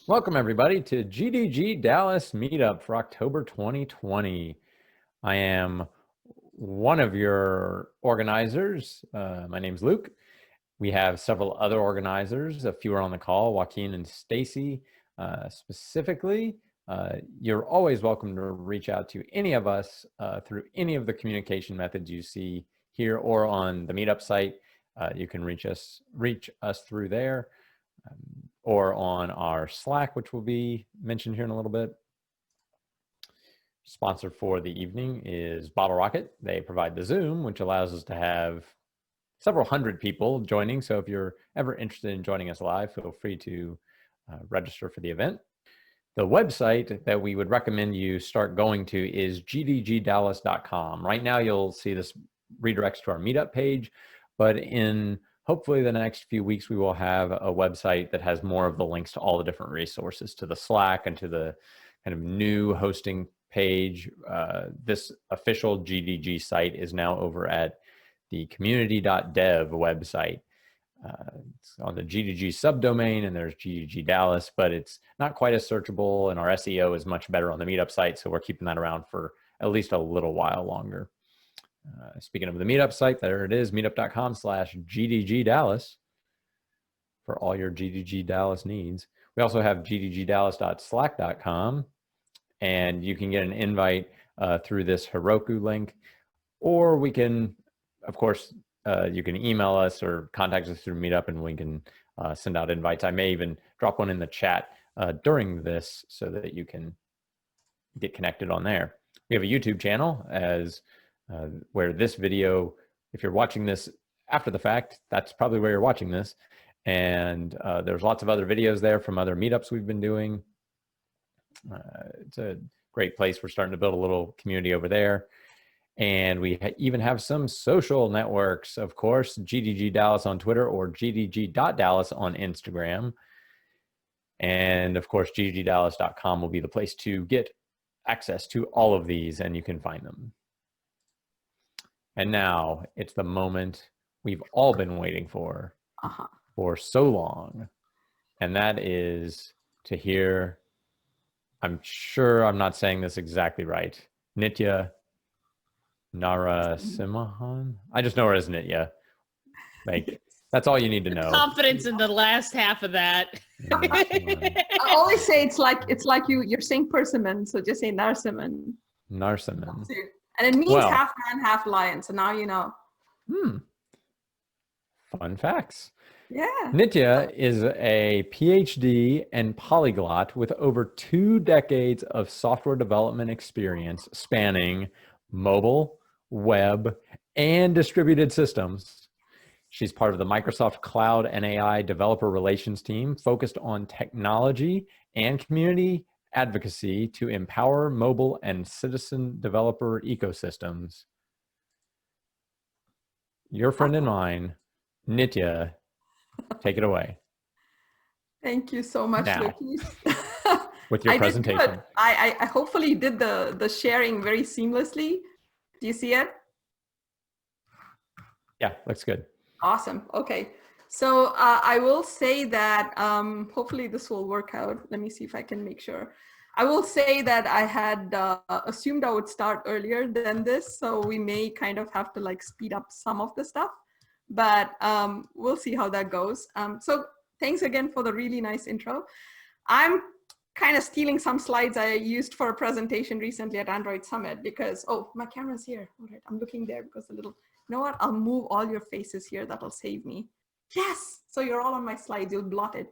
Welcome everybody to GDG Dallas Meetup for October 2020. I am one of your organizers. My name's Luke. We have several other organizers. A few are on the call, Joaquin and Stacy. Specifically, you're always welcome to reach out to any of us through any of the communication methods you see here or on the Meetup site. You can reach us through there. Or on our Slack, which will be mentioned here in a little bit. Sponsor for the evening is Bottle Rocket. They provide the Zoom, which allows us to have several hundred people joining. So if you're ever interested in joining us live, feel free to register for the event. The website that we would recommend you start going to is gdgdallas.com. Right now, you'll see this redirects to our Meetup page, but in hopefully the next few weeks, we will have a website that has more of the links to all the different resources, to the Slack and to the kind of new hosting page. This official GDG site is now over at the community.dev website. It's on the GDG subdomain, and there's GDG Dallas, but it's not quite as searchable, and our SEO is much better on the Meetup site, so we're keeping that around for at least a little while longer. Speaking of the Meetup site, there it is, meetup.com/GDG Dallas for all your GDG Dallas needs. We also have gdgdallas.slack.com, and you can get an invite through this Heroku link, or we can, of course, you can email us or contact us through Meetup, and we can send out invites. I may even drop one in the chat during this so that you can get connected on there. We have a YouTube channel where this video, if you're watching this after the fact, that's probably where you're watching this. And there's lots of other videos there from other meetups we've been doing. It's a great place. We're starting to build a little community over there. And we even have some social networks, of course, GDG Dallas on Twitter or gdg.dallas on Instagram. And of course, gdgdallas.com will be the place to get access to all of these, and you can find them. And now it's the moment we've all been waiting for so long. And that is to hear, I'm sure I'm not saying this exactly right, Nitya Narasimhan. I just know her as Nitya. Like, that's all you need to know. Confidence in the last half of that. I always say it's like you're saying persimmon, so just say Narasimhan. Narasimhan. And it means half man, half lion. So now you know. Fun facts. Yeah. Nitya is a PhD and polyglot with over 2 decades of software development experience spanning mobile, web, and distributed systems. She's part of the Microsoft Cloud and AI developer relations team focused on technology and community advocacy to empower mobile and citizen developer ecosystems. Your friend and mine, Nitya, take it away. Thank you so much, now, Luke. with your presentation. I hopefully did the sharing very seamlessly. Do you see it? Yeah, looks good. Awesome. Okay. So I will say that hopefully this will work out. Let me see if I can make sure. I will say that I had assumed I would start earlier than this, so we may kind of have to like speed up some of the stuff, but we'll see how that goes. So thanks again for the really nice intro. I'm kind of stealing some slides I used for a presentation recently at Android Summit because, oh, my camera's here. All right, I'm looking there because you know what? I'll move all your faces here. That'll save me. Yes. So you're all on my slides. You'll blot it.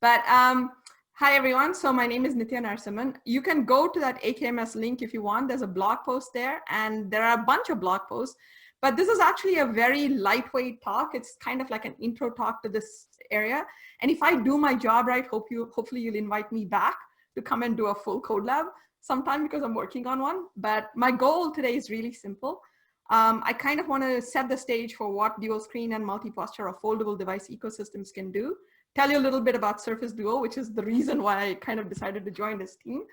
But hi, everyone. So my name is Nitya Narasimhan. You can go to that AKMS link if you want. There's a blog post there, and there are a bunch of blog posts. But this is actually a very lightweight talk. It's kind of like an intro talk to this area. And if I do my job right, hopefully you'll invite me back to come and do a full code lab sometime because I'm working on one. But my goal today is really simple. I kind of want to set the stage for what dual screen and multi-posture or foldable device ecosystems can do. Tell you a little bit about Surface Duo, which is the reason why I kind of decided to join this team.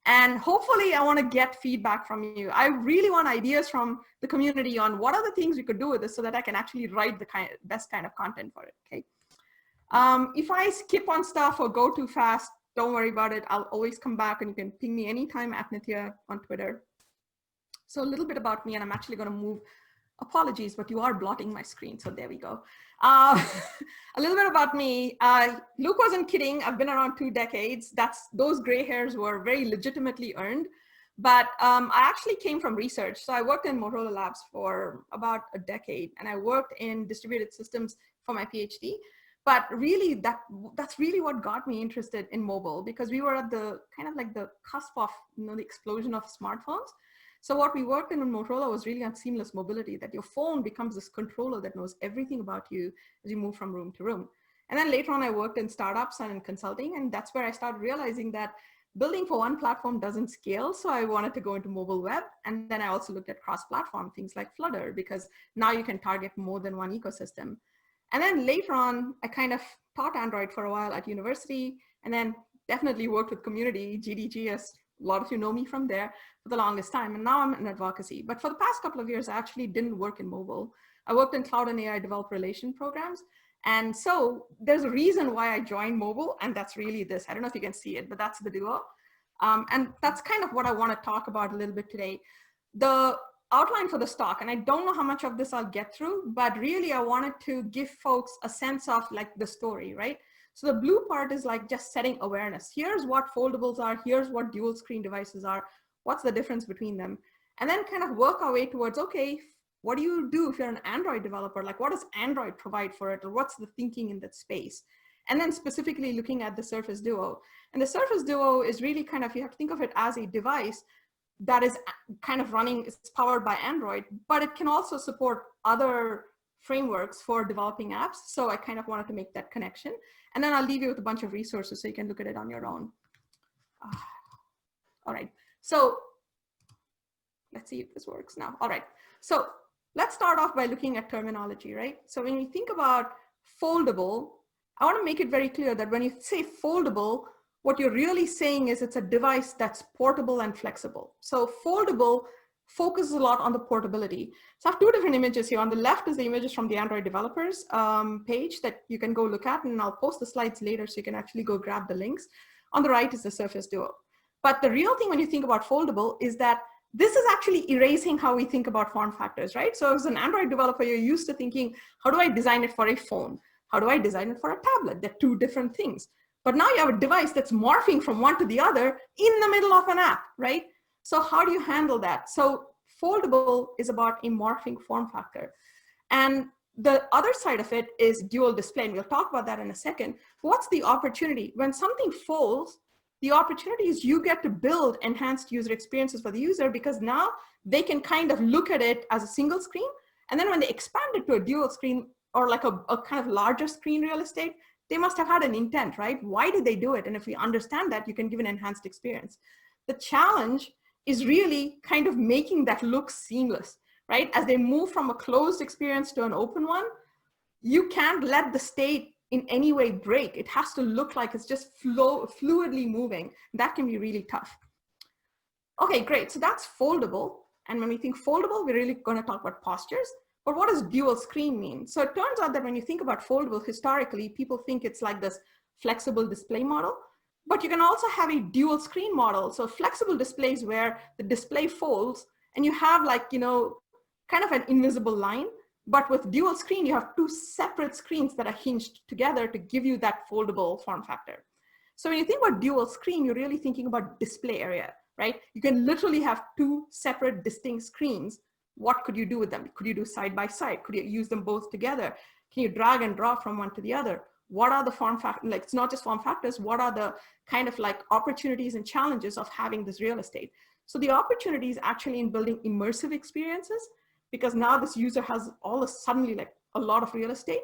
And hopefully I want to get feedback from you. I really want ideas from the community on what are the things we could do with this so that I can actually write the best kind of content for it, okay? If I skip on stuff or go too fast, don't worry about it. I'll always come back, and you can ping me anytime at Nitya on Twitter. So a little bit about me, and I'm actually going to move. Apologies, but you are blotting my screen. So there we go. A little bit about me. Luke wasn't kidding. I've been around 2 decades. Those gray hairs were very legitimately earned. But I actually came from research. So I worked in Motorola Labs for about a decade, and I worked in distributed systems for my PhD. But really, that's really what got me interested in mobile, because we were at the kind of like the cusp of the explosion of smartphones. So what we worked in Motorola was really on seamless mobility, that your phone becomes this controller that knows everything about you as you move from room to room. And then later on, I worked in startups and in consulting, and that's where I started realizing that building for one platform doesn't scale. So I wanted to go into mobile web. And then I also looked at cross-platform things like Flutter, because now you can target more than one ecosystem. And then later on, I kind of taught Android for a while at university, and then definitely worked with community, GDG, as a lot of you know me from there, for the longest time. And now I'm in advocacy. But for the past couple of years, I actually didn't work in mobile. I worked in cloud and AI developer relation programs. And so there's a reason why I joined mobile, and that's really this. I don't know if you can see it, but that's the duo. And that's kind of what I want to talk about a little bit today. The outline for the talk, and I don't know how much of this I'll get through, but really I wanted to give folks a sense of like the story, right? So the blue part is like just setting awareness. Here's what foldables are. Here's what dual screen devices are. What's the difference between them? And then kind of work our way towards, okay, what do you do if you're an Android developer? Like, what does Android provide for it? Or what's the thinking in that space? And then specifically looking at the Surface Duo. And the Surface Duo is really kind of, you have to think of it as a device that is kind of running, it's powered by Android, but it can also support other frameworks for developing apps. So I kind of wanted to make that connection. And then I'll leave you with a bunch of resources so you can look at it on your own. All right, so let's see if this works now. All right, so let's start off by looking at terminology, right? So when you think about foldable, I want to make it very clear that when you say foldable, what you're really saying is it's a device that's portable and flexible. So foldable focuses a lot on the portability. So I have 2 different images here. On the left is the images from the Android developers page that you can go look at, and I'll post the slides later so you can actually go grab the links. On the right is the Surface Duo. But the real thing when you think about foldable is that this is actually erasing how we think about form factors, right? So as an Android developer, you're used to thinking, how do I design it for a phone? How do I design it for a tablet? They're 2 different things. But now you have a device that's morphing from one to the other in the middle of an app, right? So how do you handle that? So foldable is about a morphing form factor. And the other side of it is dual display, and we'll talk about that in a second. What's the opportunity? When something folds, the opportunity is you get to build enhanced user experiences for the user, because now they can kind of look at it as a single screen. And then when they expand it to a dual screen, or like a kind of larger screen real estate, they must have had an intent, right? Why did they do it? And if we understand that, you can give an enhanced experience. The challenge is really kind of making that look seamless, right? As they move from a closed experience to an open one, you can't let the state in any way break. It has to look like it's just fluidly moving. That can be really tough. Okay, great. So that's foldable. And when we think foldable, we're really going to talk about postures. But what does dual screen mean? So it turns out that when you think about foldable, historically, people think it's like this flexible display model. But you can also have a dual screen model. So flexible displays where the display folds and you have like, kind of an invisible line. But with dual screen, you have 2 separate screens that are hinged together to give you that foldable form factor. So when you think about dual screen, you're really thinking about display area, right? You can literally have 2 separate distinct screens. What could you do with them? Could you do side by side? Could you use them both together? Can you drag and drop from one to the other? What are the form factors? Like, it's not just form factors. What are the kind of like opportunities and challenges of having this real estate? So the opportunity is actually in building immersive experiences, because now this user has suddenly like a lot of real estate.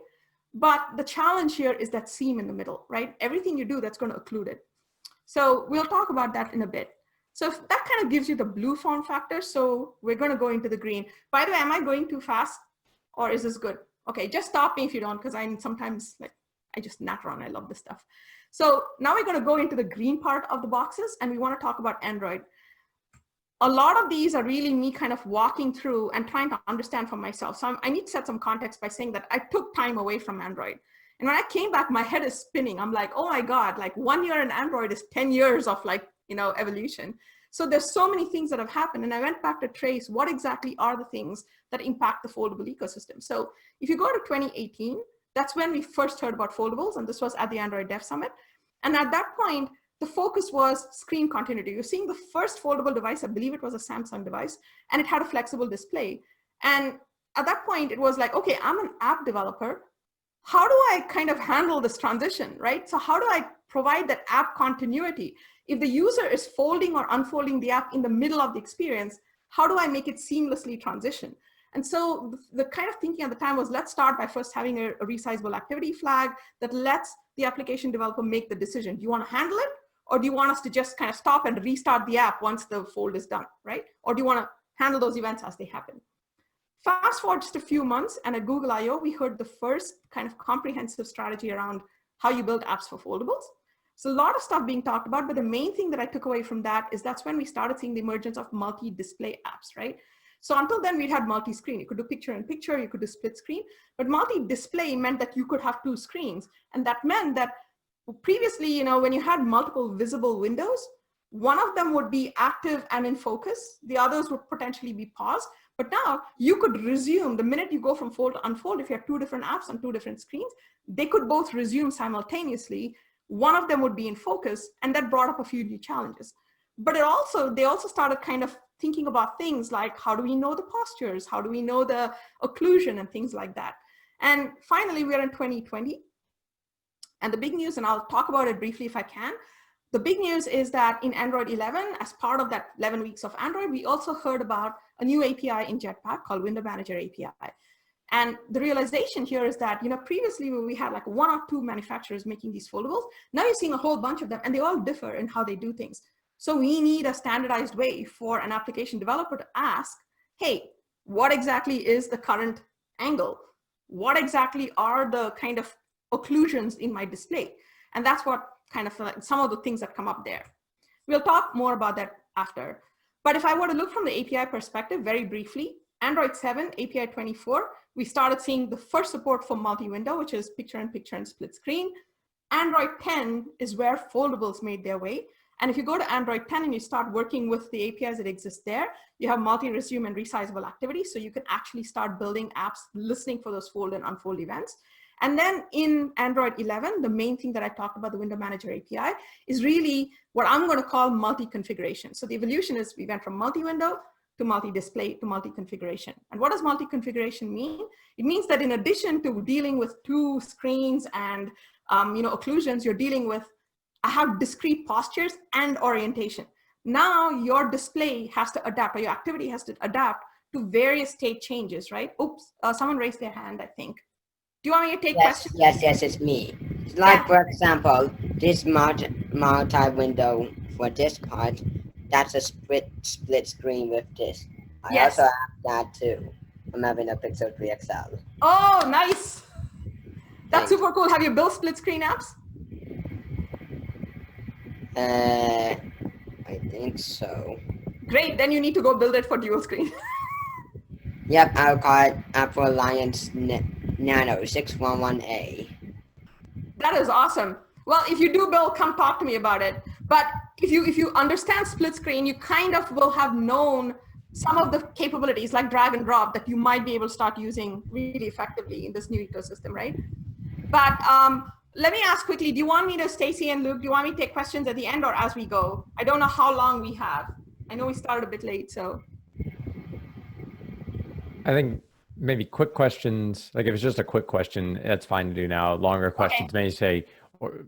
But the challenge here is that seam in the middle, right? Everything you do, that's going to occlude it. So we'll talk about that in a bit. So that kind of gives you the blue form factor. So we're going to go into the green. By the way, am I going too fast, or is this good? Okay, just stop me if you don't, because I'm sometimes like, I just natter on. I love this stuff. So now we're going to go into the green part of the boxes, and we want to talk about Android. A lot of these are really me kind of walking through and trying to understand for myself. So I need to set some context by saying that I took time away from Android. And when I came back, my head is spinning. I'm like, oh my God, like 1 year in Android is 10 years of like, evolution. So there's so many things that have happened. And I went back to trace what exactly are the things that impact the foldable ecosystem. So if you go to 2018, that's when we first heard about foldables, and this was at the Android Dev Summit. And at that point, the focus was screen continuity. You're seeing the first foldable device, I believe it was a Samsung device, and it had a flexible display. And at that point, it was like, okay, I'm an app developer. How do I kind of handle this transition, right? So how do I provide that app continuity? If the user is folding or unfolding the app in the middle of the experience, how do I make it seamlessly transition? And so the kind of thinking at the time was, let's start by first having a resizable activity flag that lets the application developer make the decision. Do you want to handle it? Or do you want us to just kind of stop and restart the app once the fold is done, right? Or do you want to handle those events as they happen? Fast forward just a few months, and at Google I/O, we heard the first kind of comprehensive strategy around how you build apps for foldables. So a lot of stuff being talked about, but the main thing that I took away from that is that's when we started seeing the emergence of multi-display apps, right? So until then, we'd had multi-screen. You could do picture-in-picture, you could do split screen, but multi-display meant that you could have two screens. And that meant that previously, when you had multiple visible windows, one of them would be active and in focus, the others would potentially be paused. But now you could resume the minute you go from fold to unfold. If you have two different apps on two different screens, they could both resume simultaneously. One of them would be in focus, and that brought up a few new challenges. But they also started kind of thinking about things like, how do we know the postures? How do we know the occlusion and things like that? And finally, we're in 2020. And the big news, and I'll talk about it briefly if I can, the big news is that in Android 11, as part of that 11 weeks of Android, we also heard about a new API in Jetpack called Window Manager API. And the realization here is that, previously we had like one or two manufacturers making these foldables. Now you're seeing a whole bunch of them, and they all differ in how they do things. So we need a standardized way for an application developer to ask, hey, what exactly is the current angle? What exactly are the kind of occlusions in my display? And that's what kind of like some of the things that come up there. We'll talk more about that after. But if I were to look from the API perspective very briefly, Android 7, API 24, we started seeing the first support for multi-window, which is picture-in-picture and split screen. Android 10 is where foldables made their way. And if you go to Android 10 and you start working with the APIs that exist there, you have multi-resume and resizable activity. So you can actually start building apps listening for those fold and unfold events. And then in Android 11, the main thing that I talked about, the Window Manager API, is really what I'm going to call multi-configuration. So the evolution is we went from multi-window to multi-display to multi-configuration. And what does multi-configuration mean? It means that in addition to dealing with two screens and occlusions, you're dealing with, I have discrete postures and orientation. Now your display has to adapt, or your activity has to adapt to various state changes, right? Oops, someone raised their hand, I think. Do you want me to take questions? Yes, it's me. Like, for example, this multi-window for this part, that's a split screen with this. I also have that too. I'm having a Pixel 3 XL. Oh, nice. That's super cool. Have you built split screen apps? I think so. Great, then you need to go build it for dual screen. Yep, I'll call it Apple Alliance Nano 611A. That is awesome. Well, if you do build, come talk to me about it. But if you understand split screen, you kind of will have known some of the capabilities like drag and drop that you might be able to start using really effectively in this new ecosystem, right? But let me ask quickly, do you want me to, Stacy and Luke, do you want me to take questions at the end or as we go? I don't know how long we have. I know we started a bit late, so. I think maybe quick questions, like if it's just a quick question, that's fine to do now. Longer questions may say, or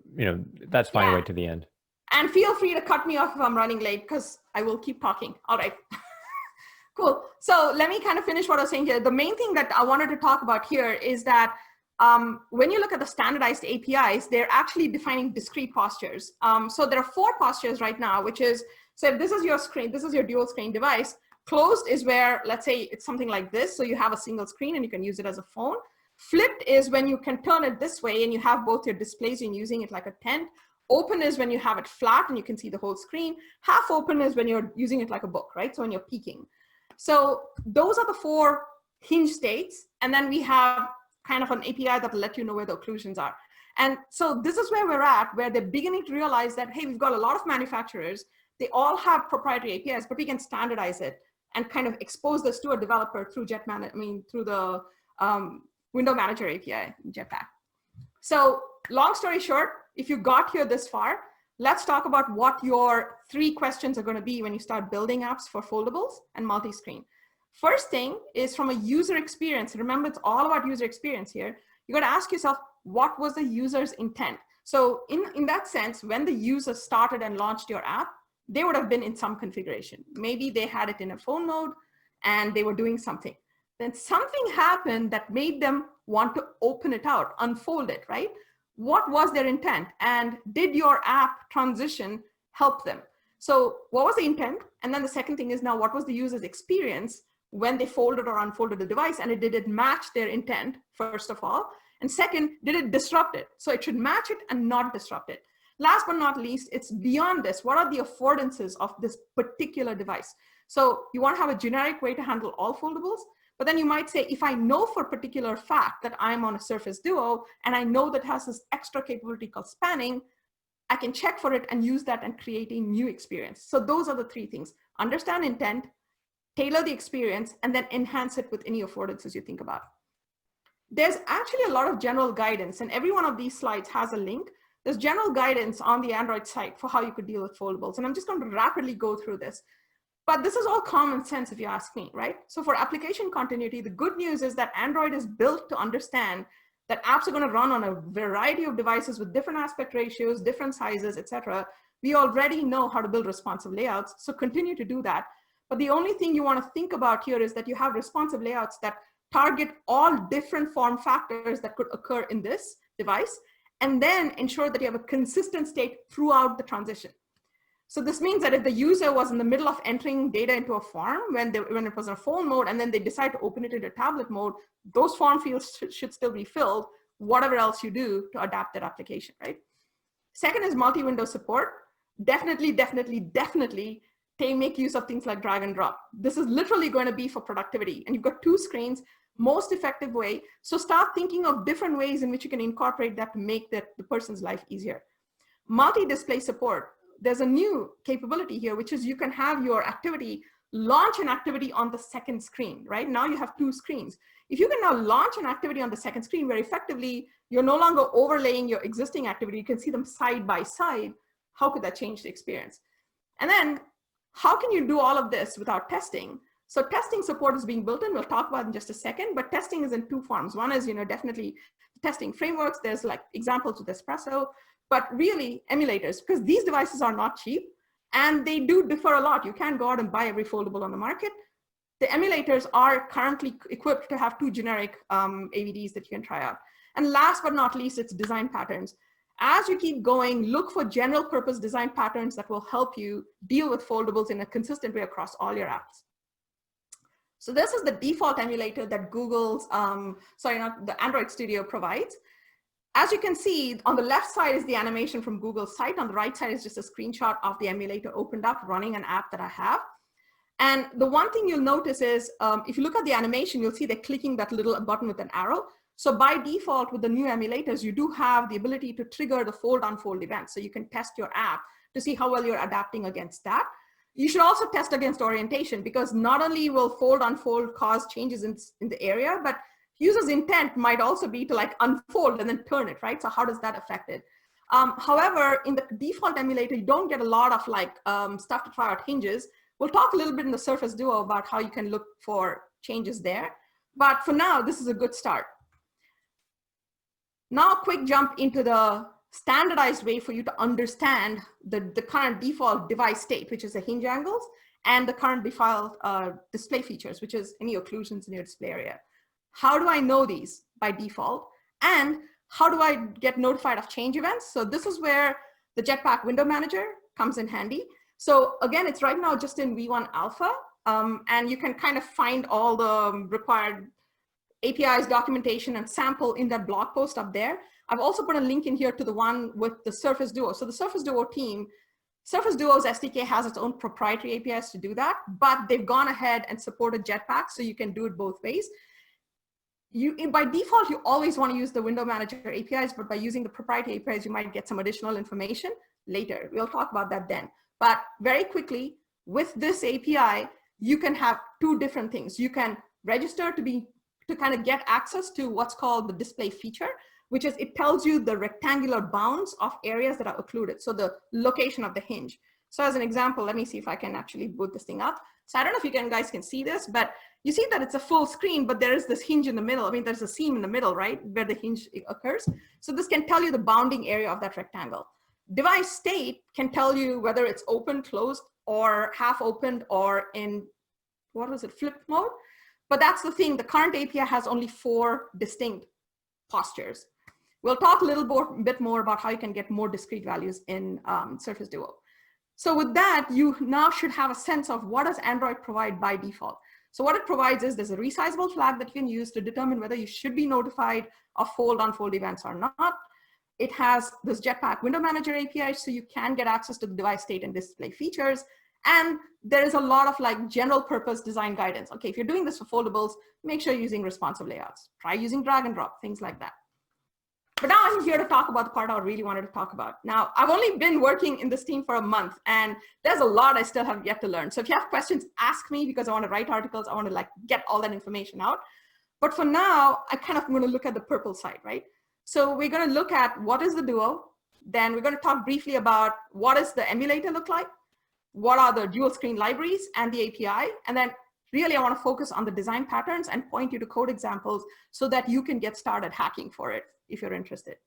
that's fine to wait to the end. And feel free to cut me off if I'm running late, because I will keep talking. All right. Cool. So let me kind of finish what I was saying here. The main thing that I wanted to talk about here is that when you look at the standardized APIs, they're actually defining discrete postures. So there are 4 postures right now, which is, so if this is your screen, this is your dual screen device. Closed is where, let's say it's something like this. So you have a single screen and you can use it as a phone. Flipped is when you can turn it this way and you have both your displays and using it like a tent. Open is when you have it flat and you can see the whole screen. Half open is when you're using it like a book, right? So when you're peeking. So those are the 4 hinge states. And then we have kind of an API that will let you know where the occlusions are. And so this is where we're at, where they're beginning to realize that, hey, we've got a lot of manufacturers. They all have proprietary APIs, but we can standardize it and kind of expose this to a developer through through the window manager API, Jetpack. So long story short, if you got here this far, let's talk about what your 3 questions are going to be when you start building apps for foldables and multi-screen. First thing is from a user experience. Remember, it's all about user experience here. You got to ask yourself, what was the user's intent? So in that sense, when the user started and launched your app, they would have been in some configuration. Maybe they had it in a phone mode and they were doing something. Then something happened that made them want to open it out, unfold it, right? What was their intent? And did your app transition help them? So what was the intent? And then the second thing is now, what was the user's experience when they folded or unfolded the device? And did it match their intent, first of all? And second, did it disrupt it? So it should match it and not disrupt it. Last but not least, it's beyond this. What are the affordances of this particular device? So you want to have a generic way to handle all foldables, but then you might say, if I know for a particular fact that I'm on a Surface Duo, and I know that has this extra capability called spanning, I can check for it and use that and create a new experience. So those are the 3 things: understand intent, tailor the experience, and then enhance it with any affordances you think about. There's actually a lot of general guidance, and every one of these slides has a link. There's general guidance on the Android site for how you could deal with foldables. And I'm just going to rapidly go through this. But this is all common sense if you ask me, right? So for application continuity, the good news is that Android is built to understand that apps are going to run on a variety of devices with different aspect ratios, different sizes, etc. We already know how to build responsive layouts, so continue to do that. But the only thing you want to think about here is that you have responsive layouts that target all different form factors that could occur in this device, and then ensure that you have a consistent state throughout the transition. So this means that if the user was in the middle of entering data into a form when it was in a phone mode, and then they decide to open it into tablet mode, those form fields should still be filled, whatever else you do to adapt that application, right? Second is multi-window support. Definitely make use of things like drag and drop. This is literally going to be for productivity, and you've got 2 screens, most effective way. So start thinking of different ways in which you can incorporate that to make the person's life easier. Multi-display support. There's a new capability here, which is you can have your activity, launch an activity on the second screen, right? Now you have 2 screens. If you can now launch an activity on the second screen where effectively you're no longer overlaying your existing activity, you can see them side by side, how could that change the experience? And then how can you do all of this without testing? So testing support is being built in. We'll talk about it in just a second, but testing is in 2 forms. One is, definitely testing frameworks. There's like examples with Espresso, but really emulators, because these devices are not cheap and they do differ a lot. You can't go out and buy every foldable on the market. The emulators are currently equipped to have 2 generic AVDs that you can try out. And last but not least, it's design patterns. As you keep going, look for general purpose design patterns that will help you deal with foldables in a consistent way across all your apps. So this is the default emulator that Google's, the Android Studio provides. As you can see, on the left side is the animation from Google's site. On the right side is just a screenshot of the emulator opened up running an app that I have. And the one thing you'll notice is, if you look at the animation, you'll see they're clicking that little button with an arrow. So by default, with the new emulators, you do have the ability to trigger the fold-unfold event. So you can test your app to see how well you're adapting against that. You should also test against orientation, because not only will fold-unfold cause changes in the area, but user's intent might also be to like unfold and then turn it, right? So how does that affect it? However, in the default emulator, you don't get a lot of like stuff to try out hinges. We'll talk a little bit in the Surface Duo about how you can look for changes there. But for now, this is a good start. Now, a quick jump into the standardized way for you to understand the current default device state, which is the hinge angles, and the current default display features, which is any occlusions in your display area. How do I know these by default? And how do I get notified of change events? So this is where the Jetpack window manager comes in handy. So again, it's right now just in V1 alpha, and you can kind of find all the required APIs, documentation, and sample in that blog post up there. I've also put a link in here to the one with the Surface Duo. So the Surface Duo team, Surface Duo's SDK has its own proprietary APIs to do that, but they've gone ahead and supported Jetpack, so you can do it both ways. by default, you always want to use the window manager APIs, but by using the proprietary APIs, you might get some additional information later. We'll talk about that then. But very quickly, with this API, you can have two different things. You can register to kind of get access to what's called the display feature, which is it tells you the rectangular bounds of areas that are occluded. So the location of the hinge. So as an example, let me see if I can actually boot this thing up. So I don't know if you guys can see this, but you see that it's a full screen, but there is this hinge in the middle. I mean, there's a seam in the middle, right, where the hinge occurs. So this can tell you the bounding area of that rectangle. Device state can tell you whether it's open, closed, or half opened, or in, what was it, flipped mode? But that's the thing, the current API has only 4 distinct postures. We'll talk a bit more about how you can get more discrete values in Surface Duo. So with that, you now should have a sense of what does Android provide by default. So what it provides is there's a resizable flag that you can use to determine whether you should be notified of fold unfold events or not. It has this Jetpack window manager API, so you can get access to the device state and display features. And there is a lot of like general purpose design guidance. Okay, if you're doing this for foldables, make sure you're using responsive layouts. Try using drag and drop, things like that. But now I'm here to talk about the part I really wanted to talk about. Now, I've only been working in this team for a month, and there's a lot I still have yet to learn. So if you have questions, ask me, because I want to write articles. I want to like get all that information out. But for now, I kind of want to look at the purple side, right? So we're going to look at what is the Duo. Then we're going to talk briefly about what does the emulator look like, what are the dual screen libraries and the API. And then really, I want to focus on the design patterns and point you to code examples so that you can get started hacking for it if you're interested.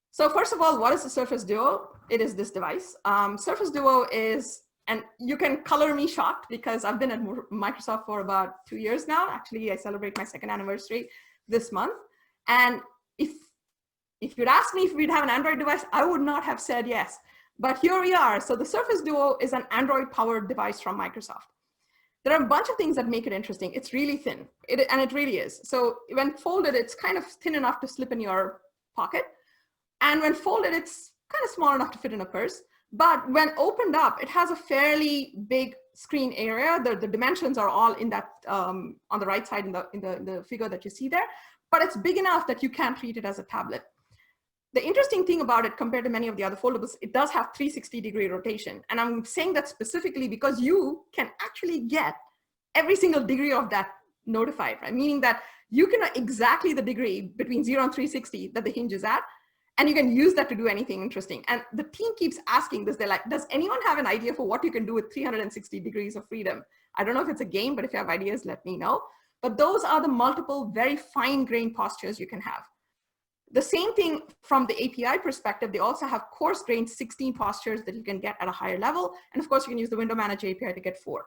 So first of all, what is the Surface Duo? It is this device. Surface Duo is, and you can color me shocked because I've been at Microsoft for about 2 years now. Actually, I celebrate my 2nd anniversary this month. And if you'd asked me if we'd have an Android device, I would not have said yes. But here we are. So the Surface Duo is an Android-powered device from Microsoft. There are a bunch of things that make it interesting. It's really thin, and it really is. So when folded, it's kind of thin enough to slip in your pocket. And when folded, it's kind of small enough to fit in a purse. But when opened up, it has a fairly big screen area. The dimensions are all in that, on the right side in the figure that you see there. But it's big enough that you can treat it as a tablet. The interesting thing about it compared to many of the other foldables, it does have 360-degree rotation. And I'm saying that specifically because you can actually get every single degree of that notified, right? Meaning that you can know exactly the degree between 0 and 360 that the hinge is at, and you can use that to do anything interesting. And the team keeps asking this. They're like, does anyone have an idea for what you can do with 360 degrees of freedom? I don't know if it's a game, but if you have ideas, let me know. But those are the multiple very fine-grained postures you can have. The same thing from the API perspective, they also have coarse-grained 16 postures that you can get at a higher level. And of course, you can use the window manager API to get 4.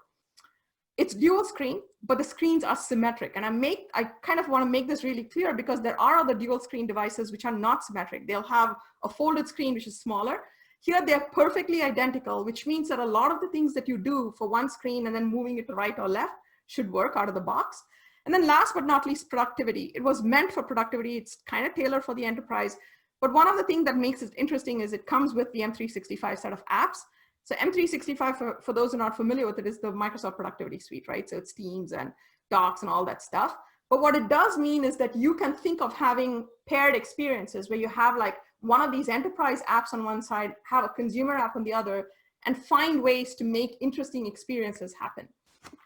It's dual screen, but the screens are symmetric. And I kind of want to make this really clear because there are other dual screen devices which are not symmetric. They'll have a folded screen, which is smaller. Here, they're perfectly identical, which means that a lot of the things that you do for one screen and then moving it to right or left should work out of the box. And then last but not least, productivity. It was meant for productivity. It's kind of tailored for the enterprise. But one of the things that makes it interesting is it comes with the M365 set of apps. So M365, for those who are not familiar with it, is the Microsoft Productivity Suite, right? So it's Teams and Docs and all that stuff. But what it does mean is that you can think of having paired experiences where you have like one of these enterprise apps on one side, have a consumer app on the other, and find ways to make interesting experiences happen.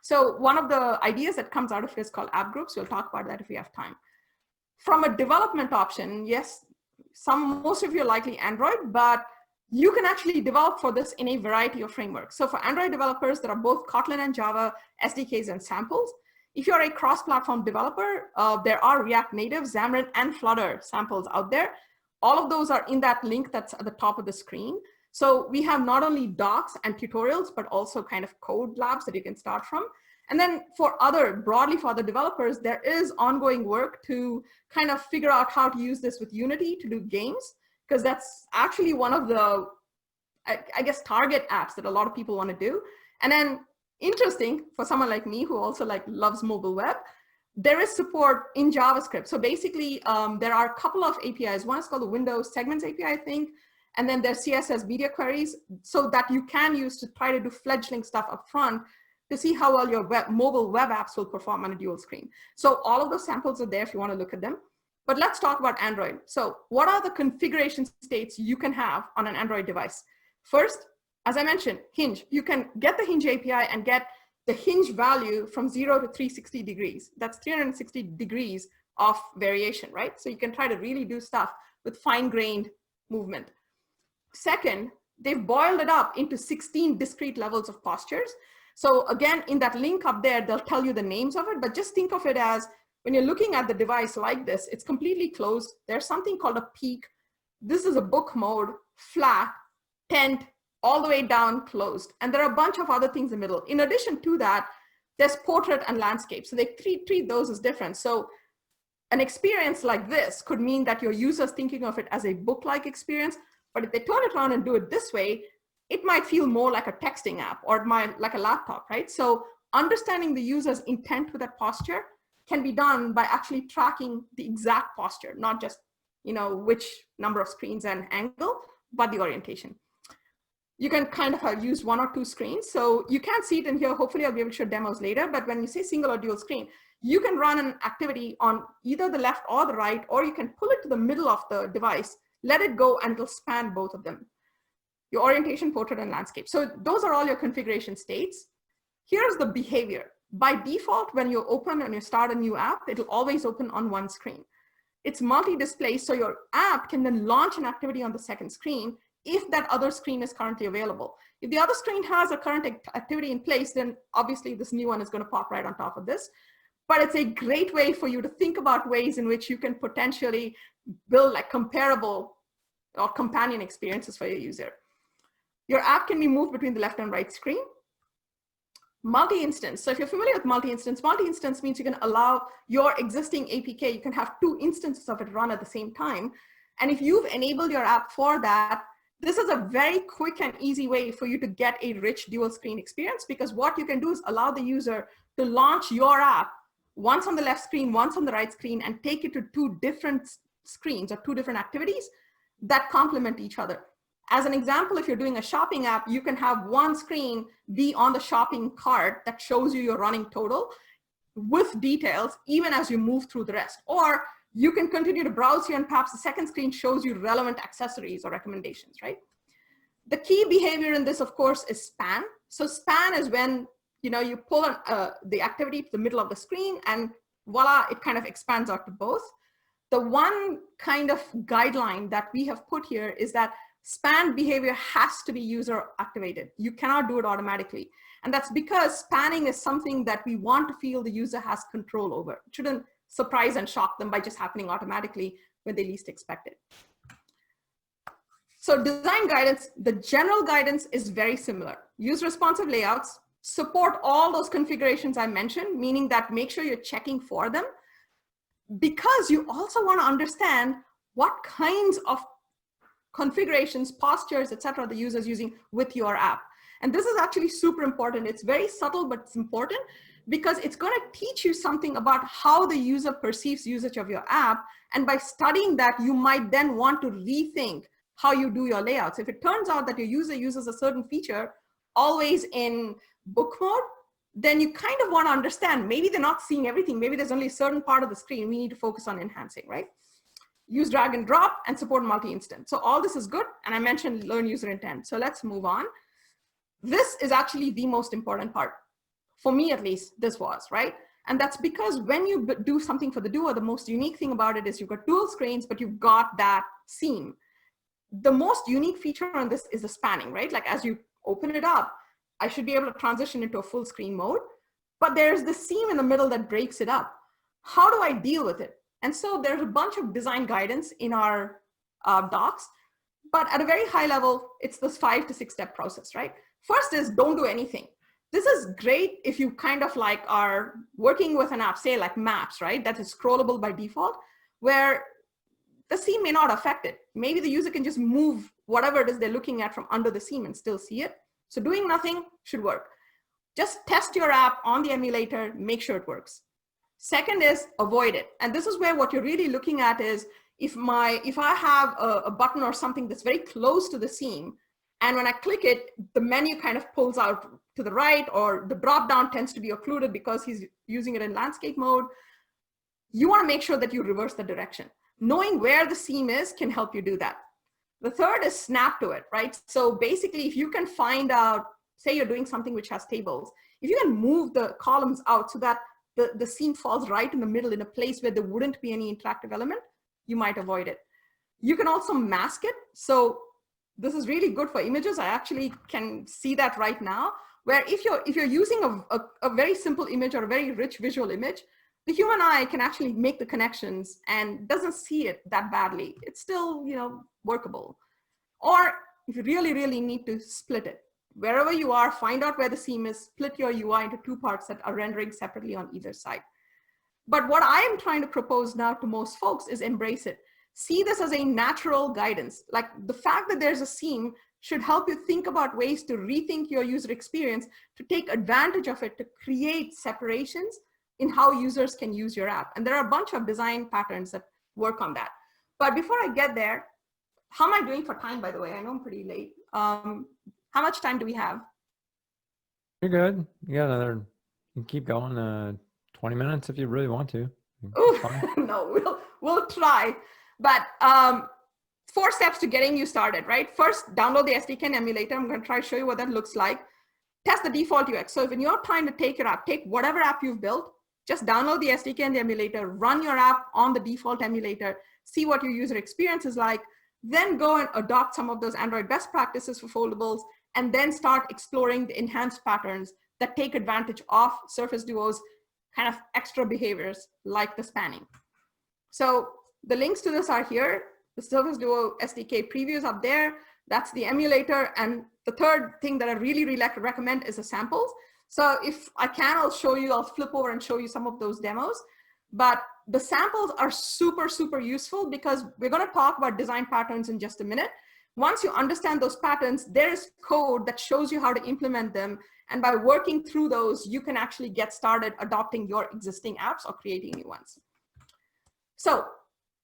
So one of the ideas that comes out of it is called app groups. We'll talk about that if we have time. From a development option, yes, most of you are likely Android, but you can actually develop for this in a variety of frameworks. So for Android developers, there are both Kotlin and Java SDKs and samples. If you're a cross-platform developer, there are React Native, Xamarin, and Flutter samples out there. All of those are in that link that's at the top of the screen. So we have not only docs and tutorials, but also kind of code labs that you can start from. And then broadly for other developers, there is ongoing work to kind of figure out how to use this with Unity to do games, because that's actually one of the, I guess, target apps that a lot of people want to do. And then interesting for someone like me who also like loves mobile web, there is support in JavaScript. So basically, there are a couple of APIs. One is called the Windows Segments API, I think. And then there's CSS media queries so that you can use to try to do fledgling stuff up front to see how well your mobile web apps will perform on a dual screen. So all of those samples are there if you want to look at them. But let's talk about Android. So what are the configuration states you can have on an Android device? First, as I mentioned, Hinge. You can get the Hinge API and get the Hinge value from 0 to 360 degrees. That's 360 degrees of variation, right? So you can try to really do stuff with fine-grained movement. Second, they've boiled it up into 16 discrete levels of postures. So again, in that link up there, they'll tell you the names of it, but just think of it as when you're looking at the device like this, it's completely closed. There's something called a peak. This is a book mode, flat, tent, all the way down, closed. And there are a bunch of other things in the middle. In addition to that, there's portrait and landscape. So they treat those as different. So an experience like this could mean that your user's thinking of it as a book-like experience, but if they turn it around and do it this way, it might feel more like a texting app or like a laptop, right? So understanding the user's intent with that posture can be done by actually tracking the exact posture, not just, which number of screens and angle, but the orientation. You can kind of have used 1 or 2 screens. So you can't see it in here. Hopefully I'll be able to show demos later, but when you say single or dual screen, you can run an activity on either the left or the right, or you can pull it to the middle of the device, let it go, and it'll span both of them. Your orientation, portrait, and landscape. So those are all your configuration states. Here's the behavior. By default, when you open and you start a new app, it'll always open on one screen. It's multi-display, so your app can then launch an activity on the second screen if that other screen is currently available. If the other screen has a current activity in place, then obviously this new one is going to pop right on top of this. But it's a great way for you to think about ways in which you can potentially build like comparable or companion experiences for your user. Your app can be moved between the left and right screen. Multi-instance. So if you're familiar with multi-instance means you can allow your existing APK, you can have 2 instances of it run at the same time. And if you've enabled your app for that, this is a very quick and easy way for you to get a rich dual screen experience, because what you can do is allow the user to launch your app once on the left screen, once on the right screen, and take it to 2 different screens or 2 different activities that complement each other. As an example, if you're doing a shopping app, you can have one screen be on the shopping cart that shows you your running total with details, even as you move through the rest. Or you can continue to browse here and perhaps the second screen shows you relevant accessories or recommendations, right? The key behavior in this, of course, is span. So span is when you pull the activity to the middle of the screen and voila, it kind of expands out to both. The one kind of guideline that we have put here is that span behavior has to be user activated. You cannot do it automatically. And that's because spanning is something that we want to feel the user has control over. It shouldn't surprise and shock them by just happening automatically when they least expect it. So design guidance, the general guidance is very similar. Use responsive layouts, support all those configurations I mentioned, meaning that make sure you're checking for them, because you also want to understand what kinds of configurations, postures, etc. the user is using with your app. And this is actually super important. It's very subtle, but it's important because it's going to teach you something about how the user perceives usage of your app. And by studying that, you might then want to rethink how you do your layouts. If it turns out that your user uses a certain feature always in book mode, then you kind of want to understand, maybe they're not seeing everything. Maybe there's only a certain part of the screen we need to focus on enhancing, right? Use drag and drop and support multi-instance. So all this is good. And I mentioned learn user intent. So let's move on. This is actually the most important part. For me, at least, this was, right? And that's because when you do something for the doer, the most unique thing about it is you've got dual screens, but you've got that seam. The most unique feature on this is the spanning, right? Like as you open it up, I should be able to transition into a full screen mode, but there's the seam in the middle that breaks it up. How do I deal with it? And so there's a bunch of design guidance in our docs, but at a very high level, it's this 5 to 6 step process, right? First is don't do anything. This is great if you kind of like are working with an app, say like Maps, right? That is scrollable by default, where the seam may not affect it. Maybe the user can just move whatever it is they're looking at from under the seam and still see it. So doing nothing should work. Just test your app on the emulator, make sure it works. Second is avoid it. And this is where what you're really looking at is if I have a button or something that's very close to the seam, And when I click it, the menu kind of pulls out to the right, or the drop down tends to be occluded because he's using it in landscape mode. You want to make sure that you reverse the direction. Knowing where the seam is can help you do that. The third is snap to it, right? So basically, if you can find out, say you're doing something which has tables, if you can move the columns out so that the seam falls right in the middle in a place where there wouldn't be any interactive element, you might avoid it. You can also mask it. So this is really good for images. I actually can see that right now, where if you're using a very simple image or a very rich visual image, the human eye can actually make the connections and doesn't see it that badly. It's still, workable. Or if you really, really need to split it, wherever you are, find out where the seam is, split your UI into two parts that are rendering separately on either side. But what I am trying to propose now to most folks is embrace it. See this as a natural guidance. Like the fact that there's a seam should help you think about ways to rethink your user experience, to take advantage of it, to create separations in how users can use your app. And there are a bunch of design patterns that work on that. But before I get there, how am I doing for time, by the way? I know I'm pretty late. How much time do we have? You're good. You got another, you can keep going 20 minutes if you really want to. Ooh, no, we'll try. But 4 steps to getting you started, right? First, download the SDK and emulator. I'm going to try to show you what that looks like. Test the default UX. So when you're trying to take your app, take whatever app you've built, just download the SDK and the emulator, run your app on the default emulator, see what your user experience is like, then go and adopt some of those Android best practices for foldables, and then start exploring the enhanced patterns that take advantage of Surface Duo's kind of extra behaviors like the spanning. So the links to this are here. The Surface Duo SDK preview is up there. That's the emulator. And the third thing that I really, really like to recommend is the samples. So if I can, I'll flip over and show you some of those demos. But the samples are super, super useful because we're going to talk about design patterns in just a minute. Once you understand those patterns, there is code that shows you how to implement them. And by working through those, you can actually get started adopting your existing apps or creating new ones. So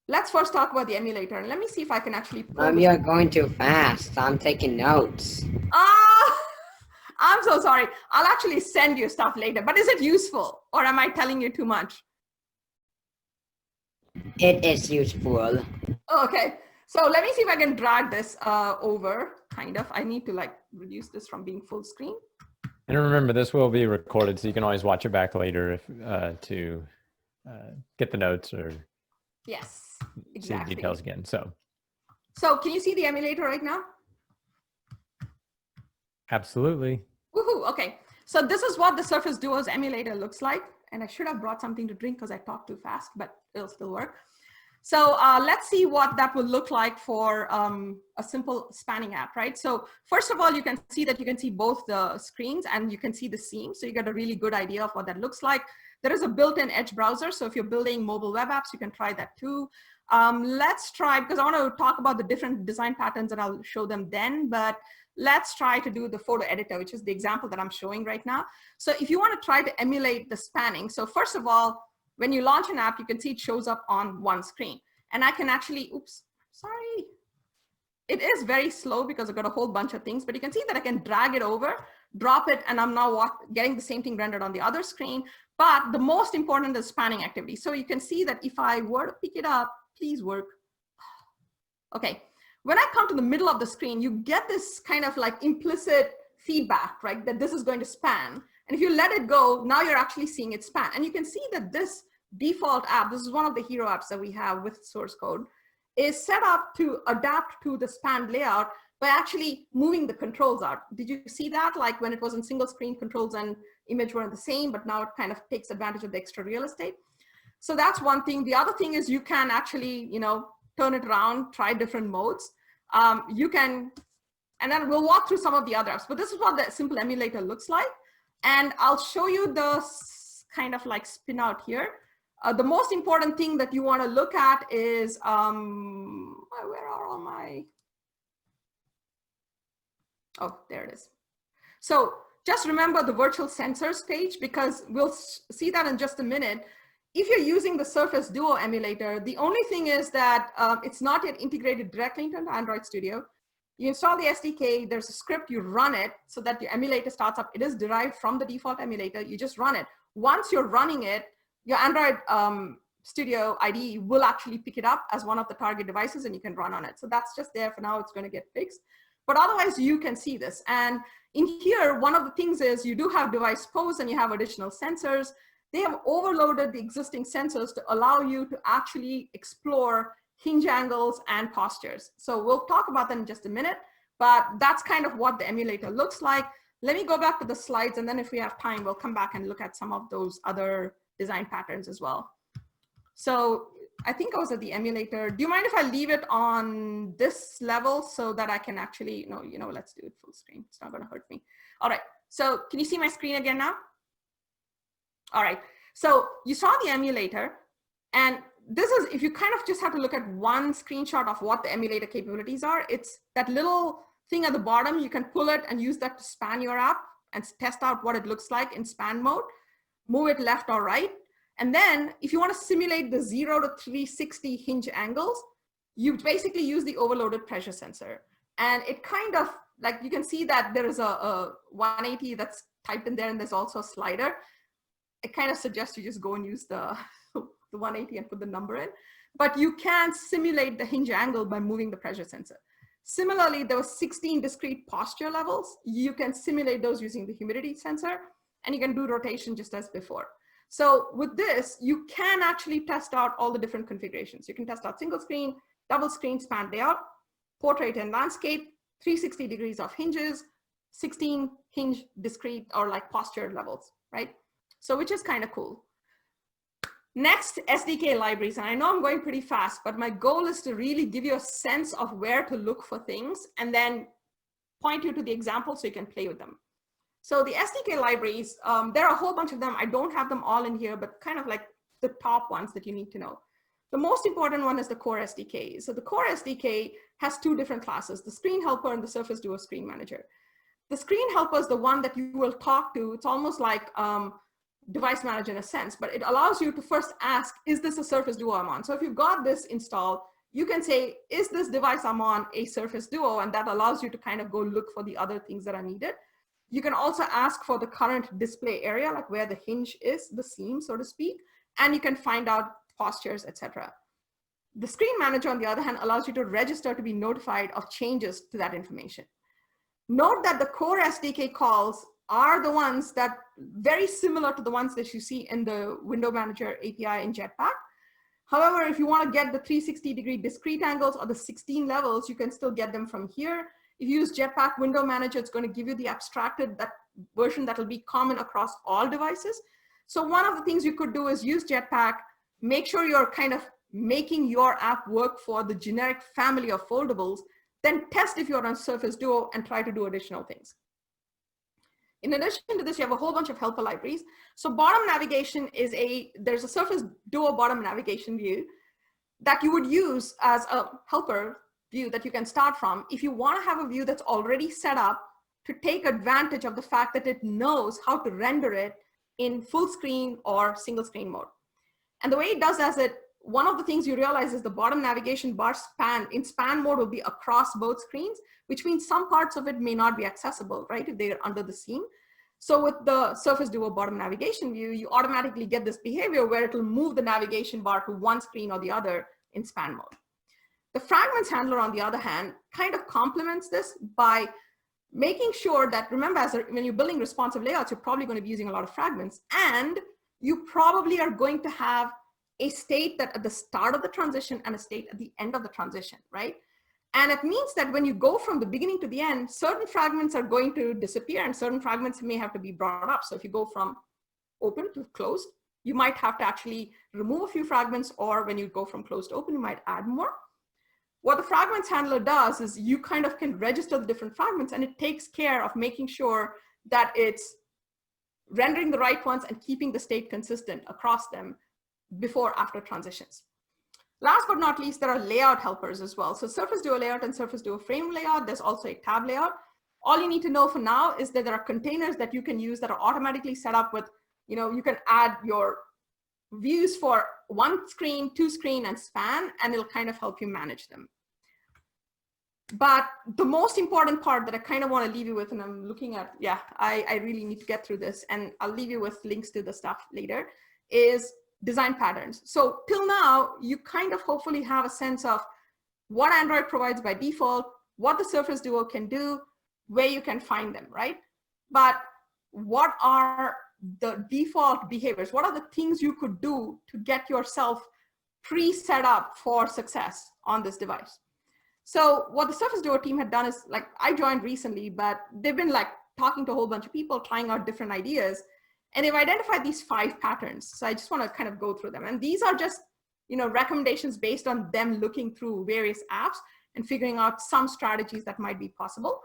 let's first talk about the emulator. And let me see if I can actually pull You're going too fast. I'm taking notes. I'm so sorry. I'll actually send you stuff later. But is it useful, or am I telling you too much? It is useful. Okay. So let me see if I can drag this over, kind of. I need to reduce this from being full screen. And remember, this will be recorded, so you can always watch it back later if to get the notes or yes, exactly. see the details again. So can you see the emulator right now? Absolutely. Woohoo! Okay. So this is what the Surface Duo's emulator looks like. And I should have brought something to drink because I talked too fast, but it'll still work. So let's see what that would look like for a simple spanning app, right? So first of all, you can see both the screens and you can see the seam. So you get a really good idea of what that looks like. There is a built-in Edge browser. So if you're building mobile web apps, you can try that too. Let's try, because I want to talk about the different design patterns and I'll show them then, but let's try to do the photo editor, which is the example that I'm showing right now. So if you want to try to emulate the spanning, so first of all, when you launch an app, you can see it shows up on one screen. And I can actually, oops, sorry. It is very slow because I've got a whole bunch of things, but you can see that I can drag it over, drop it, and I'm now getting the same thing rendered on the other screen. But the most important is spanning activity. So you can see that if I were to pick it up, please work. Okay. When I come to the middle of the screen, you get this kind of implicit feedback, right? That this is going to span. And if you let it go, now you're actually seeing it span. And you can see that this default app, this is one of the hero apps that we have with source code, is set up to adapt to the span layout by actually moving the controls out. Did you see that? Like when it was in single screen, controls and image were the same, but now it kind of takes advantage of the extra real estate. So that's one thing. The other thing is you can actually, turn it around, try different modes. You can, and then we'll walk through some of the other apps, but this is what the simple emulator looks like. And I'll show you the kind of spin out here. The most important thing that you want to look at is, where are all my, oh, there it is. So just remember the virtual sensors page, because we'll see that in just a minute. If you're using the Surface Duo emulator, the only thing is that it's not yet integrated directly into Android Studio. You install the SDK, there's a script, you run it so that your emulator starts up. It is derived from the default emulator. You just run it. Once you're running it, your Android Studio IDE will actually pick it up as one of the target devices and you can run on it. So that's just there for now. It's going to get fixed. But otherwise, you can see this. And in here, one of the things is you do have device pose and you have additional sensors. They have overloaded the existing sensors to allow you to actually explore hinge angles and postures. So we'll talk about that in just a minute, but that's kind of what the emulator looks like. Let me go back to the slides, and then if we have time, we'll come back and look at some of those other design patterns as well. So I think I was at the emulator. Do you mind if I leave it on this level so that I can actually, no, you know, let's do it full screen. It's not going to hurt me. All right. So can you see my screen again now? All right. So you saw the emulator, and this is, if you kind of just have to look at one screenshot of what the emulator capabilities are, it's that little thing at the bottom. You can pull it and use that to span your app and test out what it looks like in span mode, move it left or right. And then if you want to simulate the 0 to 360 hinge angles, you basically use the overloaded pressure sensor. And it kind of, like, you can see that there is a 180 that's typed in there, and there's also a slider. It kind of suggests you just go and use the 180 and put the number in, but you can simulate the hinge angle by moving the pressure sensor. Similarly, there were 16 discrete posture levels. You can simulate those using the humidity sensor, and you can do rotation just as before. So with this, you can actually test out all the different configurations. You can test out single screen, double screen, span layout, portrait and landscape, 360 degrees of hinges, 16 hinge discrete or like posture levels, right? So which is kind of cool. Next, SDK libraries. And I know I'm going pretty fast, but my goal is to really give you a sense of where to look for things and then point you to the example so you can play with them. So the SDK libraries, there are a whole bunch of them. I don't have them all in here, but kind of like the top ones that you need to know. The most important one is the core SDK. So the core SDK has two different classes, the screen helper and the Surface Duo screen manager. The screen helper is the one that you will talk to. It's almost like device manager in a sense, but it allows you to first ask, is this a Surface Duo I'm on? So if you've got this installed, you can say, is this device I'm on a Surface Duo? And that allows you to kind of go look for the other things that are needed. You can also ask for the current display area, like where the hinge is, the seam, so to speak, and you can find out postures, etc. The screen manager, on the other hand, allows you to register to be notified of changes to that information. Note that the core SDK calls are the ones that very similar to the ones that you see in the window manager API in Jetpack. However, if you want to get the 360-degree discrete angles or the 16 levels, you can still get them from here. If you use Jetpack window manager, it's going to give you the abstracted version that will be common across all devices. So one of the things you could do is use Jetpack, make sure you're kind of making your app work for the generic family of foldables, then test if you're on Surface Duo and try to do additional things. In addition to this, you have a whole bunch of helper libraries. So bottom navigation is there's a Surface Duo bottom navigation view that you would use as a helper view that you can start from if you want to have a view that's already set up to take advantage of the fact that it knows how to render it in full screen or single screen mode. And the way it does one of the things you realize is the bottom navigation bar in span mode will be across both screens, which means some parts of it may not be accessible, right, if they're under the seam. So with the Surface Duo bottom navigation view, you automatically get this behavior where it'll move the navigation bar to one screen or the other in span mode. The fragments handler, on the other hand, kind of complements this by making sure that, remember, when you're building responsive layouts, you're probably going to be using a lot of fragments, and you probably are going to have a state that at the start of the transition and a state at the end of the transition, right? And it means that when you go from the beginning to the end, certain fragments are going to disappear and certain fragments may have to be brought up. So if you go from open to closed, you might have to actually remove a few fragments, or when you go from closed to open, you might add more. What the fragments handler does is you kind of can register the different fragments, and it takes care of making sure that it's rendering the right ones and keeping the state consistent across them before after transitions. Last but not least, there are layout helpers as well. So Surface Duo layout and Surface Duo frame layout, there's also a tab layout. All you need to know for now is that there are containers that you can use that are automatically set up with, you can add your views for one screen, two screen, and span, and it'll kind of help you manage them. But the most important part that I kind of want to leave you with, and I'm looking at, yeah, I really need to get through this, and I'll leave you with links to the stuff later, is design patterns. So till now, you kind of hopefully have a sense of what Android provides by default, what the Surface Duo can do, where you can find them, right? But what are the default behaviors? What are the things you could do to get yourself pre-set up for success on this device? So what the Surface Duo team had done is, like, I joined recently, but they've been like talking to a whole bunch of people, trying out different ideas, and they've identified these 5 patterns. So I just want to kind of go through them. And these are just, you know, recommendations based on them looking through various apps and figuring out some strategies that might be possible.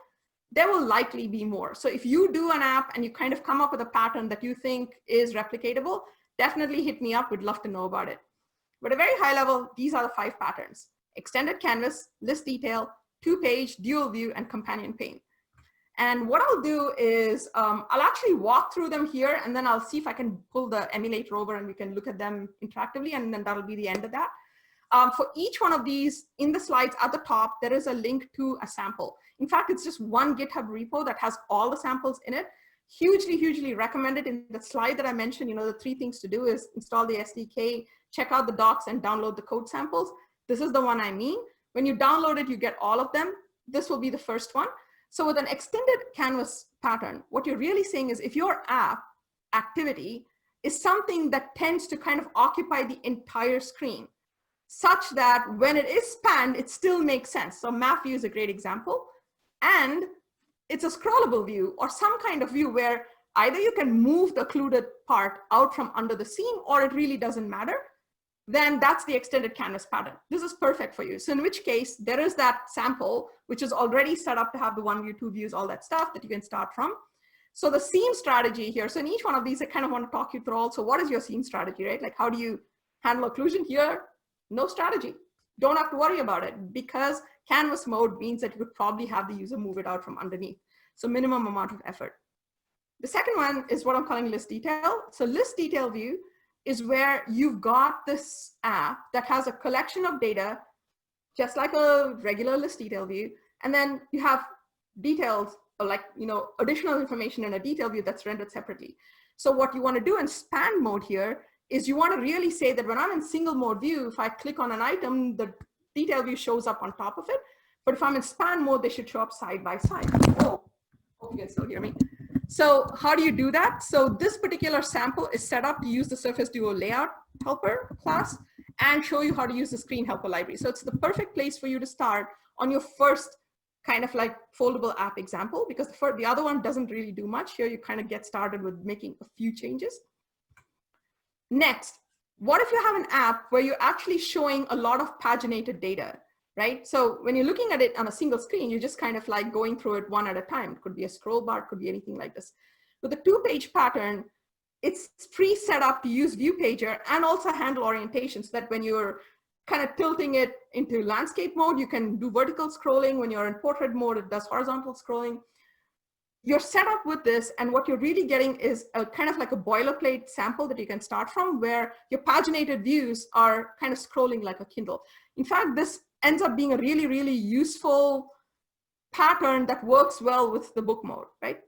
There will likely be more. So if you do an app and you kind of come up with a pattern that you think is replicatable, definitely hit me up. We'd love to know about it. But at a very high level, these are the 5 patterns: extended canvas, list detail, 2-page, dual view, and companion pane. And what I'll do is I'll actually walk through them here, and then I'll see if I can pull the emulator over and we can look at them interactively, and then that'll be the end of that. For each one of these, in the slides at the top, there is a link to a sample. In fact, it's just one GitHub repo that has all the samples in it. Hugely, hugely recommended. In the slide that I mentioned, you know, the 3 things to do is install the SDK, check out the docs, and download the code samples. This is the one I mean. When you download it, you get all of them. This will be the first one. So with an extended canvas pattern, what you're really saying is if your app activity is something that tends to kind of occupy the entire screen, such that when it is spanned, it still makes sense. So map view is a great example. And it's a scrollable view or some kind of view where either you can move the occluded part out from under the seam, or it really doesn't matter. Then that's the extended canvas pattern. This is perfect for you. So in which case, there is that sample, which is already set up to have the 1 view, 2 views, all that stuff that you can start from. So the seam strategy here, so in each one of these, I kind of want to talk you through also, what is your seam strategy, right? Like, how do you handle occlusion here? No strategy. Don't have to worry about it, because canvas mode means that you would probably have the user move it out from underneath. So minimum amount of effort. The second one is what I'm calling list detail. So list detail view is where you've got this app that has a collection of data, just like a regular list detail view. And then you have details, or like, you know, additional information in a detail view that's rendered separately. So what you want to do in span mode here is you want to really say that when I'm in single mode view, if I click on an item, the detail view shows up on top of it. But if I'm in span mode, they should show up side by side. Oh, hope you can still hear me. So how do you do that? So this particular sample is set up to use the Surface Duo layout helper class and show you how to use the screen helper library. So it's the perfect place for you to start on your first kind of like foldable app example, because the other one doesn't really do much. Here you kind of get started with making a few changes. Next, what if you have an app where you're actually showing a lot of paginated data, right? So when you're looking at it on a single screen, you're just kind of like going through it one at a time. It could be a scroll bar, it could be anything like this. With a 2-page pattern, it's pre-set up to use view pager and also handle orientation, so that when you're kind of tilting it into landscape mode, you can do vertical scrolling. When you're in portrait mode, it does horizontal scrolling. You're set up with this, and what you're really getting is a kind of like a boilerplate sample that you can start from, where your paginated views are kind of scrolling like a Kindle. In fact, this ends up being a really, really useful pattern that works well with the book mode, right?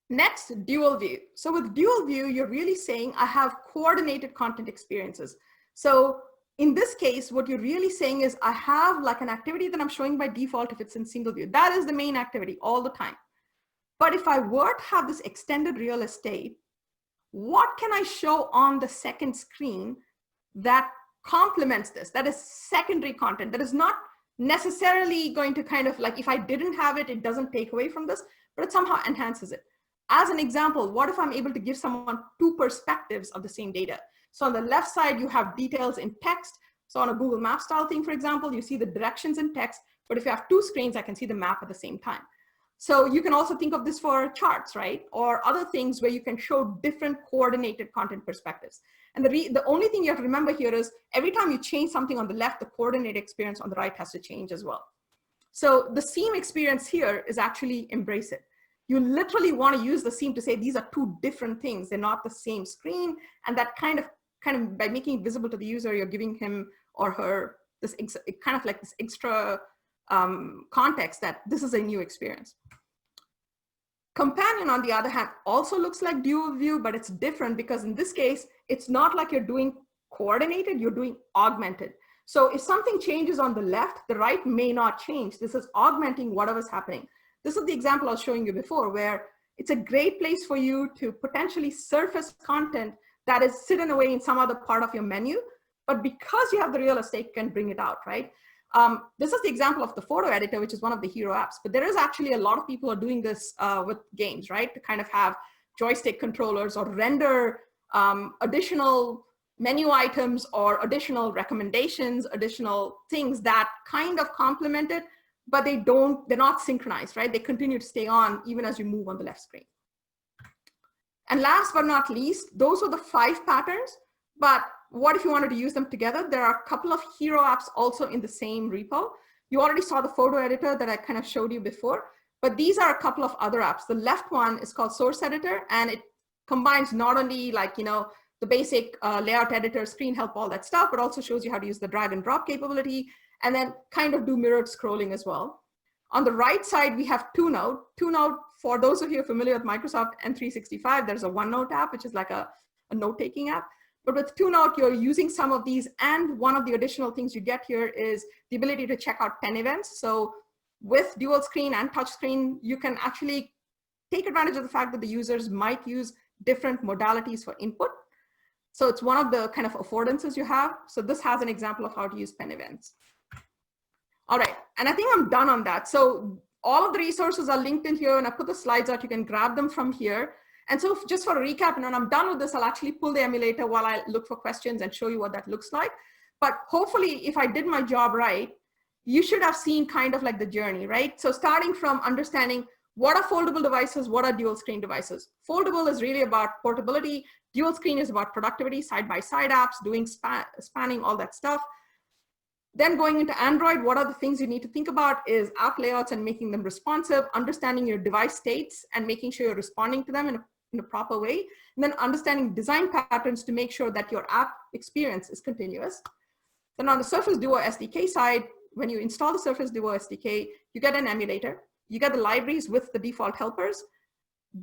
Next, dual view. So with dual view, you're really saying I have coordinated content experiences. So in this case, what you're really saying is I have like an activity that I'm showing by default if it's in single view. That is the main activity all the time. But if I were to have this extended real estate, what can I show on the second screen that complements this? That is secondary content that is not necessarily going to kind of like, if I didn't have it, it doesn't take away from this, but it somehow enhances it. As an example, what if I'm able to give someone 2 perspectives of the same data? So on the left side, you have details in text. So on a Google Maps style thing, for example, you see the directions in text, but if you have 2 screens, I can see the map at the same time. So you can also think of this for charts, right? Or other things where you can show different coordinated content perspectives. And the only thing you have to remember here is every time you change something on the left, the coordinated experience on the right has to change as well. So the seam experience here is actually embrace it. You literally want to use the seam to say these are 2 different things. They're not the same screen. And that kind of by making it visible to the user, you're giving him or her this kind of like this extra context that this is a new experience. Companion, on the other hand, also looks like dual view, but it's different because in this case, it's not like you're doing coordinated, you're doing augmented. So if something changes on the left, the right may not change. This is augmenting whatever's happening. This is the example I was showing you before, where it's a great place for you to potentially surface content that is hidden away in some other part of your menu, but because you have the real estate, you can bring it out, right? This is the example of the photo editor, which is one of the hero apps, but there is actually a lot of people are doing this with games, right? To kind of have joystick controllers or render additional menu items or additional recommendations, additional things that kind of complement it, but they're not synchronized, right? They continue to stay on even as you move on the left screen. And last but not least, those are the 5 patterns, but what if you wanted to use them together? There are a couple of hero apps also in the same repo. You already saw the photo editor that I kind of showed you before, but these are a couple of other apps. The left one is called Source Editor, and it combines not only like, the basic layout editor, screen help, all that stuff, but also shows you how to use the drag and drop capability, and then kind of do mirrored scrolling as well. On the right side, we have TwoNote. TwoNote, for those of you familiar with Microsoft M365, there's a OneNote app, which is like a note-taking app. But with TwoNote, you're using some of these, and one of the additional things you get here is the ability to check out pen events. So with dual screen and touch screen, you can actually take advantage of the fact that the users might use different modalities for input. So it's one of the kind of affordances you have. So this has an example of how to use pen events. All right, and I think I'm done on that. So all of the resources are linked in here, and I put the slides out. You can grab them from here. And so just for a recap, and when I'm done with this, I'll actually pull the emulator while I look for questions and show you what that looks like. But hopefully, if I did my job right, you should have seen kind of like the journey, right? So starting from understanding what are foldable devices, what are dual screen devices. Foldable is really about portability. Dual screen is about productivity, side-by-side apps, doing spanning, all that stuff. Then going into Android, what are the things you need to think about is app layouts and making them responsive, understanding your device states and making sure you're responding to them in a proper way, and then understanding design patterns to make sure that your app experience is continuous. Then on the Surface Duo SDK side, when you install the Surface Duo SDK, you get an emulator, you get the libraries with the default helpers,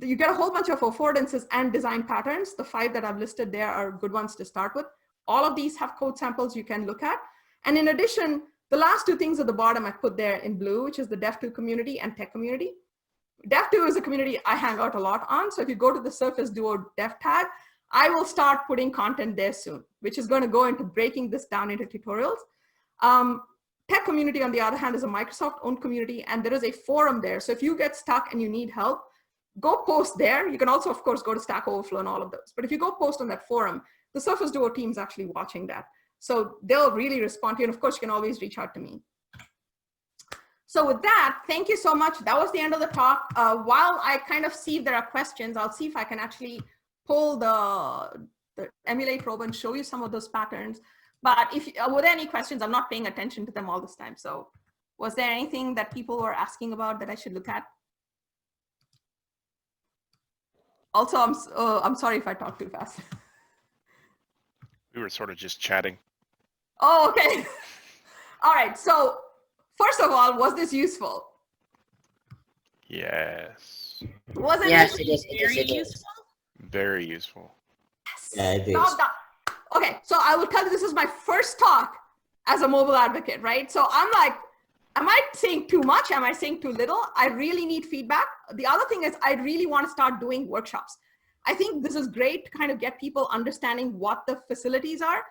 you get a whole bunch of affordances and design patterns. The 5 that I've listed there are good ones to start with. All of these have code samples you can look at. And in addition, the last 2 things at the bottom I put there in blue, which is the Dev2 community and tech community. Dev2 is a community I hang out a lot on. So if you go to the Surface Duo Dev tag, I will start putting content there soon, which is going to go into breaking this down into tutorials. Tech community, on the other hand, is a Microsoft-owned community, and there is a forum there. So if you get stuck and you need help, go post there. You can also, of course, go to Stack Overflow and all of those. But if you go post on that forum, the Surface Duo team is actually watching that. So they'll really respond to you. And of course, you can always reach out to me. So with that, thank you so much. That was the end of the talk. While I kind of see if there are questions, I'll see if I can actually pull the emulate probe and show you some of those patterns. But if were there any questions, I'm not paying attention to them all this time. So was there anything that people were asking about that I should look at? Also, I'm sorry if I talk too fast. We were sort of just chatting. Oh, okay. All right. So first of all, was this useful? Yes. Was it? Yes, it is. Very useful. Very useful. Yes. Yeah, it is. Not that. Okay, so I will tell you this is my first talk as a mobile advocate, right? So I'm like, am I saying too much? Am I saying too little? I really need feedback. The other thing is I really want to start doing workshops. I think this is great to kind of get people understanding what the facilities are,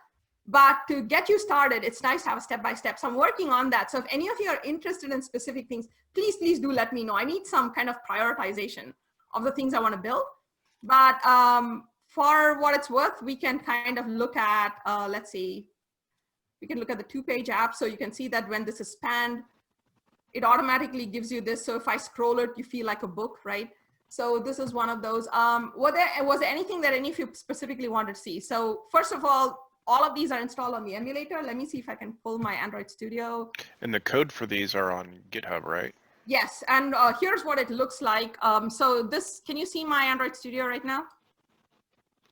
but to get you started, it's nice to have a step-by-step. So I'm working on that. So if any of you are interested in specific things, please do let me know. I need some kind of prioritization of the things I want to build. But for what it's worth, we can kind of look at, let's see, we can look at the 2-page app. So you can see that when this is spanned, it automatically gives you this. So if I scroll it, you feel like a book, right? So this is one of those. Was there anything that any of you specifically wanted to see? So first of all of these are installed on the emulator. Let me see if I can pull my Android Studio. And the code for these are on GitHub, right? Yes, and here's what it looks like. So this, can you see my Android Studio right now?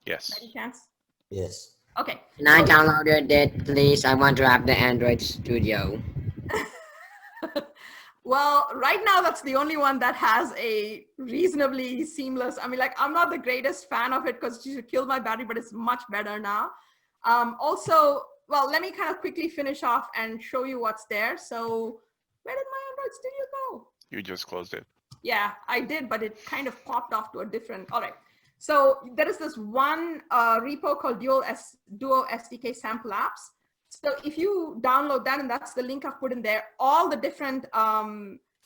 Yes. Any chance? Yes. Okay. Can I download it, please? I want to have the Android Studio. Well, right now that's the only one that has a reasonably seamless. I mean, like, I'm not the greatest fan of it because you killed my battery, but it's much better now. Also, well, let me kind of quickly finish off and show you what's there. So where did my Android Studio go? You just closed it. Yeah, I did, but it kind of popped off to a different. All right. So there is this one repo called Duo SDK sample apps. So if you download that, and that's the link I've put in there, all the different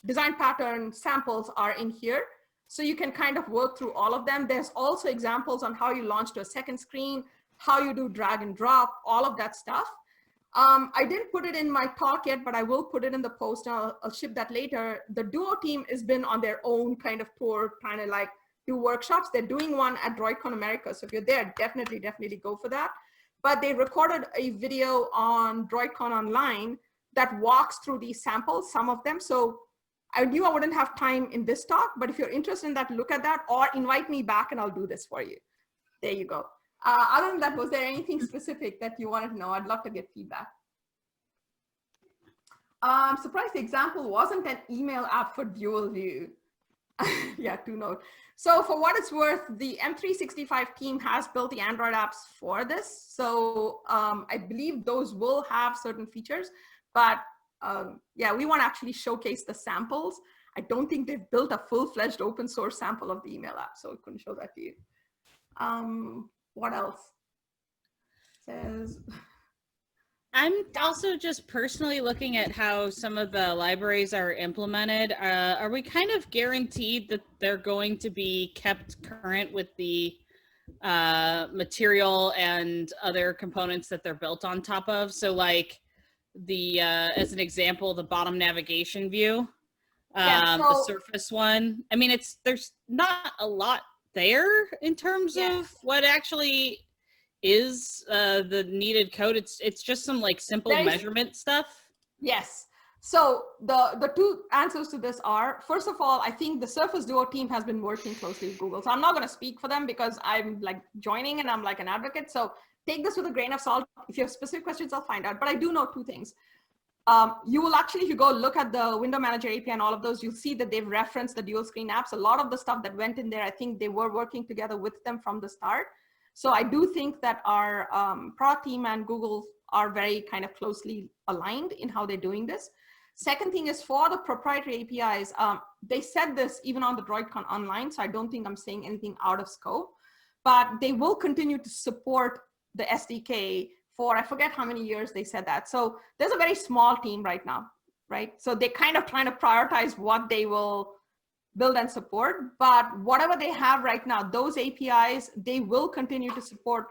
design pattern samples are in here. So you can kind of work through all of them. There's also examples on how you launch to a second screen, how you do drag and drop, all of that stuff. I didn't put it in my talk yet, but I will put it in the post and I'll ship that later. The Duo team has been on their own kind of tour, trying to like do workshops. They're doing one at DroidCon America. So if you're there, definitely go for that. But they recorded a video on DroidCon Online that walks through these samples, some of them. So I knew I wouldn't have time in this talk, but if you're interested in that, look at that or invite me back and I'll do this for you. There you go. Other than that, was there anything specific that you wanted to know? I'd love to get feedback. I'm surprised the example wasn't an email app for dual view. Yeah, to note. So for what it's worth, the M365 team has built the Android apps for this. So I believe those will have certain features, but yeah, we want to actually showcase the samples. I don't think they've built a full-fledged open source sample of the email app, so I couldn't show that to you. What else? Says. I'm also just personally looking at how some of the libraries are implemented. Are we kind of guaranteed that they're going to be kept current with the material and other components that they're built on top of? So like the, as an example, the bottom navigation view, Yeah, so, the Surface one. I mean, there's not a lot there in terms of what actually is the needed code. It's just some like simple measurement stuff. Yes. So the two answers to this are, first of all, I think the Surface Duo team has been working closely with Google. So I'm not going to speak for them because I'm like joining and I'm like an advocate. So take this with a grain of salt. If you have specific questions, I'll find out. But I do know two things. You will actually, if you go look at the window manager API and all of those, you'll see that they've referenced the dual screen apps. A lot of the stuff that went in there, I think they were working together with them from the start. So I do think that our product team and Google are very kind of closely aligned in how they're doing this. Second thing is for the proprietary APIs, they said this even on the DroidCon Online, so I don't think I'm saying anything out of scope, but they will continue to support the SDK for, I forget how many years they said that. So there's a very small team right now, right? So they're kind of trying to prioritize what they will build and support, but whatever they have right now, those APIs, they will continue to support.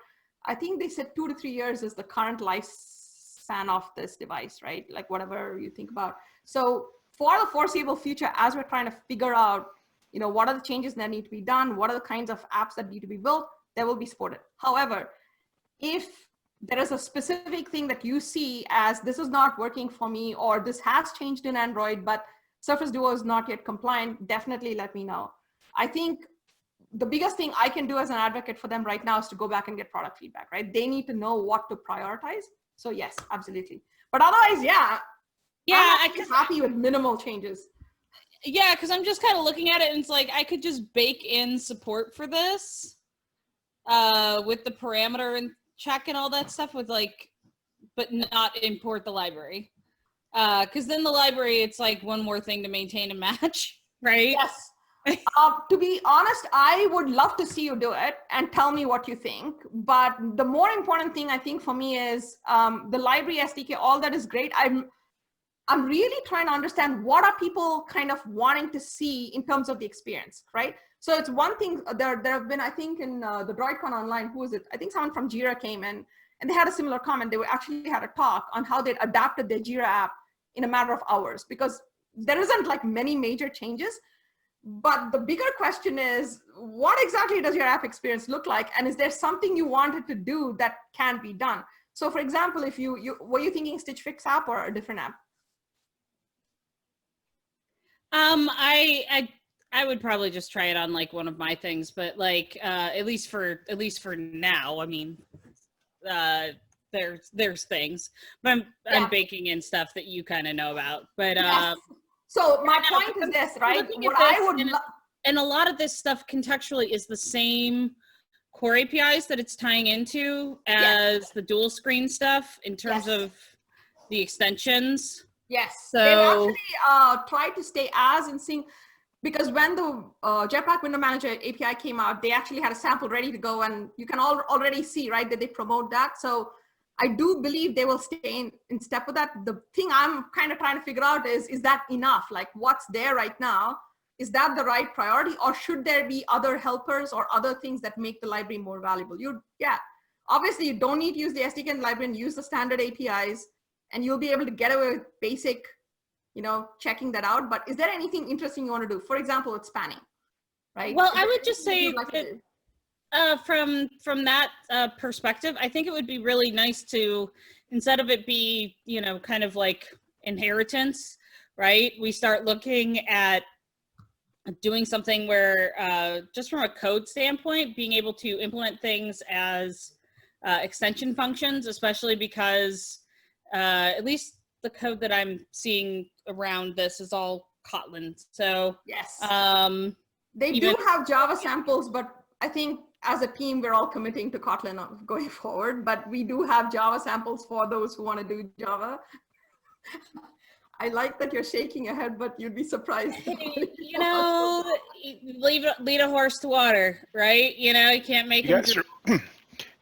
I think they said 2 to 3 years is the current lifespan of this device, right? Like whatever you think about. So for the foreseeable future, as we're trying to figure out, you know, what are the changes that need to be done? What are the kinds of apps that need to be built? They will be supported. However, if there is a specific thing that you see as this is not working for me, or this has changed in Android, but Surface Duo is not yet compliant, definitely let me know. I think the biggest thing I can do as an advocate for them right now is to go back and get product feedback, right? They need to know what to prioritize. So yes, absolutely. But otherwise, yeah, I'm happy with minimal changes. Yeah, because I'm just kind of looking at it and it's like, I could just bake in support for this with the parameter and check and all that stuff with like, but not import the library. Because then the library, it's like one more thing to maintain and match, right? Yes. To be honest, I would love to see you do it and tell me what you think. But the more important thing I think for me is the library SDK, all that is great. I'm really trying to understand what are people kind of wanting to see in terms of the experience, right? So it's one thing, there have been, I think in the DroidCon Online, who is it? I think someone from Jira came in and they had a similar comment. They actually had a talk on how they'd adapted their Jira app in a matter of hours, because there isn't like many major changes. But the bigger question is, what exactly does your app experience look like? And is there something you wanted to do that can be done? So for example, if were you thinking Stitch Fix app or a different app? I would probably just try it on like one of my things, but like at least for now, I mean, there's things, but I'm baking in stuff that you kind of know about. But Yes. So my yeah, point is this, right? looking What at this, I would and a lot of this stuff contextually is the same core APIs that it's tying into as the dual screen stuff in terms of the extensions. Yes. So They've actually tried to stay as in sync, because when the Jetpack Window Manager API came out, they actually had a sample ready to go, and you can already see, right, that they promote that. So I do believe they will stay in step with that. The thing I'm kind of trying to figure out is that enough? Like, what's there right now? Is that the right priority, or should there be other helpers or other things that make the library more valuable? Obviously you don't need to use the SDK in the library, and use the standard APIs, and you'll be able to get away with basic, checking that out. But is there anything interesting you want to do? For example, with spanning, right? Well, I would just say that from that perspective, I think it would be really nice to, instead of it be, kind of like inheritance, right? We start looking at doing something where just from a code standpoint, being able to implement things as extension functions, especially because at least the code that I'm seeing around this is all Kotlin. So yes, they do have Java samples, but I think as a team, we're all committing to Kotlin going forward, but we do have Java samples for those who want to do Java. I like that you're shaking your head, but you'd be surprised. Lead a horse to water, right? You can't make it. Do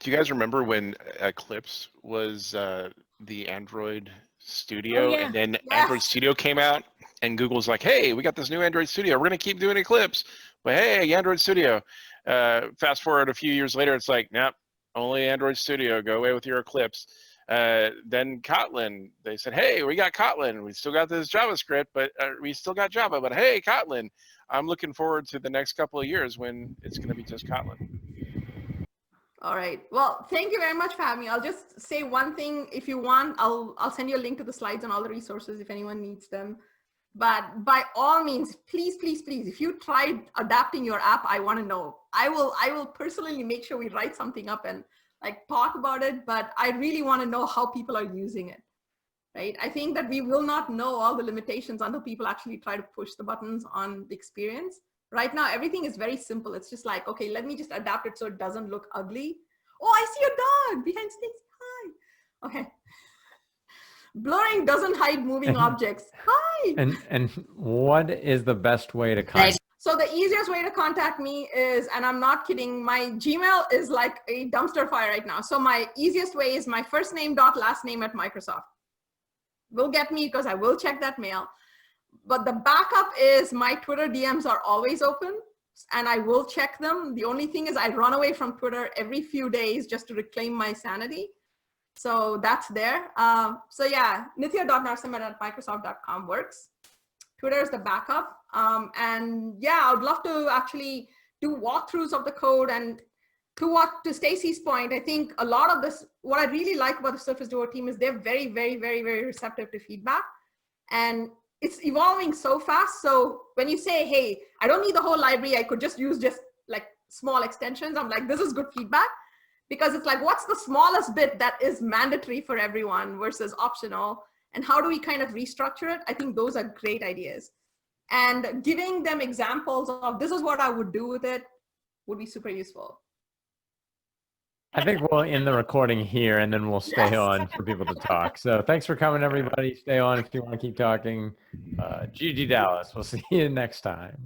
you guys remember when Eclipse was the Android Studio, and then Android Studio came out, and Google's like, hey, we got this new Android Studio. We're going to keep doing Eclipse, but hey, Android Studio. Fast forward a few years later, it's like, nope, only Android Studio. Go away with your Eclipse. Then Kotlin, they said, hey, we got Kotlin. We still got this JavaScript, but we still got Java. But hey, Kotlin. I'm looking forward to the next couple of years when it's going to be just Kotlin. All right. Well, thank you very much for having me. I'll just say one thing. If you want, I'll send you a link to the slides and all the resources if anyone needs them. But by all means, please, please, please, if you tried adapting your app, I want to know. I will personally make sure we write something up and talk about it, but I really want to know how people are using it, right? I think that we will not know all the limitations until people actually try to push the buttons on the experience. Right now, everything is very simple. It's just like, okay, let me just adapt it so it doesn't look ugly. Oh, I see a dog behind Stacy. Hi. Okay. Blurring doesn't hide moving objects. Hi. And what is the best way to contact? So the easiest way to contact me is, and I'm not kidding, my Gmail is like a dumpster fire right now. So my easiest way is my first name dot last name at Microsoft. Will get me because I will check that mail. But the backup is my Twitter DMs are always open and I will check them. The only thing is I run away from Twitter every few days just to reclaim my sanity. So that's there. So yeah, nitya.narasimhan at Microsoft.com works. Twitter is the backup. And yeah, I would love to actually do walkthroughs of the code. And to Stacy's point, I think a lot of this, what I really like about the Surface Duo team is they're very, very, very, very receptive to feedback. And it's evolving so fast. So when you say, hey, I don't need the whole library, I could just use like small extensions. I'm like, this is good feedback, because it's like, what's the smallest bit that is mandatory for everyone versus optional? And how do we kind of restructure it? I think those are great ideas. And giving them examples of this is what I would do with it would be super useful. I think we'll end the recording here and then we'll stay on for people to talk. So thanks for coming, everybody. Stay on if you want to keep talking. GG Dallas. We'll see you next time.